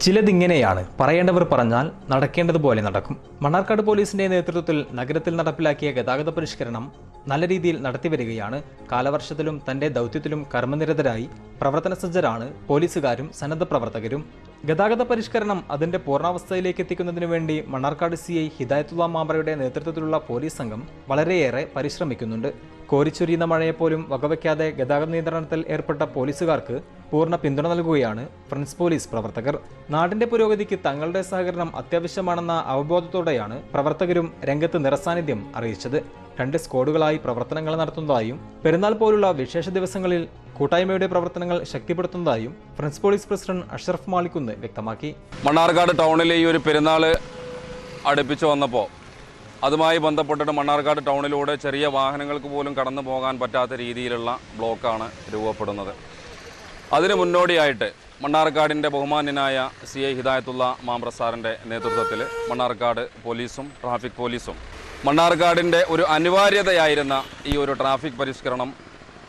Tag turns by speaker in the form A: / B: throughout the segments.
A: ചിലതിങ്ങനെയാണ് പറയേണ്ടവർ പറഞ്ഞാൽ നടക്കേണ്ടതുപോലെ നടക്കും. മണ്ണാർക്കാട് പോലീസിന്റെ നേതൃത്വത്തിൽ നഗരത്തിൽ നടപ്പിലാക്കിയ ഗതാഗത പരിഷ്കരണം നല്ല രീതിയിൽ നടത്തിവരികയാണ്. കാലവർഷത്തിലും തന്റെ ദൗത്യത്തിലും കർമ്മനിരതരായി പ്രവർത്തനസജ്ജരാണ് പോലീസുകാരും സന്നദ്ധ പ്രവർത്തകരും. ഗതാഗത പരിഷ്കരണം അതിന്റെ പൂർണ്ണാവസ്ഥയിലേക്ക് എത്തിക്കുന്നതിനു വേണ്ടി മണ്ണാർക്കാട് CI ഹിദായത്തുള്ള മാമ്പ്രയുടെ നേതൃത്വത്തിലുള്ള പോലീസ് സംഘം വളരെയേറെ പരിശ്രമിക്കുന്നുണ്ട്. കോരിച്ചൊരിയുന്ന മഴയെപ്പോലും വകവയ്ക്കാതെ ഗതാഗത നിയന്ത്രണത്തിൽ ഏർപ്പെട്ട പോലീസുകാർക്ക് പൂർണ്ണ പിന്തുണ നൽകുകയാണ് ഫ്രണ്ട്സ് പോലീസ് പ്രവർത്തകർ. നാടിന്റെ പുരോഗതിക്ക് തങ്ങളുടെ സഹകരണം അത്യാവശ്യമാണെന്ന അവബോധത്തോടെയാണ് പ്രവർത്തകരും രംഗത്ത് നിറസാന്നിധ്യം അറിയിച്ചത്. 2 സ്ക്വാഡുകളായി പ്രവർത്തനങ്ങൾ നടത്തുന്നതായും പെരുന്നാൾ പോലുള്ള വിശേഷ ദിവസങ്ങളിൽ കൂട്ടായ്മയുടെ പ്രവർത്തനങ്ങൾ ശക്തിപ്പെടുത്തുന്നതായും ഫ്രണ്ട്സ് പോലീസ് പ്രസിഡന്റ് അഷ്റഫ് മാലിക്കുന്ന് വ്യക്തമാക്കി.
B: മണ്ണാർക്കാട് ടൗണിലെ ഈ ഒരു പെരുന്നാൾ അടുപ്പിച്ചു വന്നപ്പോൾ അതുമായി ബന്ധപ്പെട്ടിട്ട് മണ്ണാർക്കാട് ടൗണിലൂടെ ചെറിയ വാഹനങ്ങൾക്ക് പോലും കടന്നു പോകാൻ പറ്റാത്ത രീതിയിലുള്ള ബ്ലോക്കാണ് രൂപപ്പെടുന്നത്. അതിന് മുന്നോടിയായിട്ട് മണ്ണാർക്കാടിൻ്റെ ബഹുമാന്യനായ CI ഹിദായത്തുള്ള മാമ്പ്ര സാറിൻ്റെ നേതൃത്വത്തിൽ മണ്ണാർക്കാട് പോലീസും ട്രാഫിക് പോലീസും മണ്ണാർക്കാടിൻ്റെ ഒരു അനിവാര്യതയായിരുന്ന ഈ ഒരു ട്രാഫിക് പരിഷ്കരണം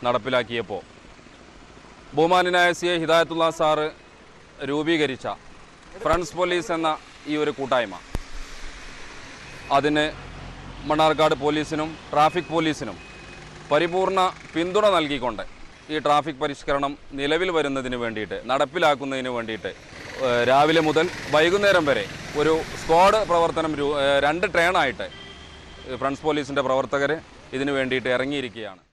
B: നടപ്പിലാക്കിയപ്പോൾ ബഹുമാന്യനായ CI ഹിദായത്തുള്ള സാറ് രൂപീകരിച്ച ഫ്രണ്ട്സ് പോലീസ് എന്ന ഈ ഒരു കൂട്ടായ്മ അതിന് മണ്ണാർക്കാട് പോലീസിനും ട്രാഫിക് പോലീസിനും പരിപൂർണ പിന്തുണ നൽകിക്കൊണ്ട് ഈ ട്രാഫിക് പരിഷ്കരണം നിലവിൽ വരുന്നതിന് വേണ്ടിയിട്ട് നടപ്പിലാക്കുന്നതിന് വേണ്ടിയിട്ട് രാവിലെ മുതൽ വൈകുന്നേരം വരെ ഒരു സ്ക്വാഡ് പ്രവർത്തനം 2 ട്രെയിനായിട്ട് ഫ്രണ്ട്സ് പോലീസിൻ്റെ പ്രവർത്തകർ ഇതിനു വേണ്ടിയിട്ട് ഇറങ്ങിയിരിക്കുകയാണ്.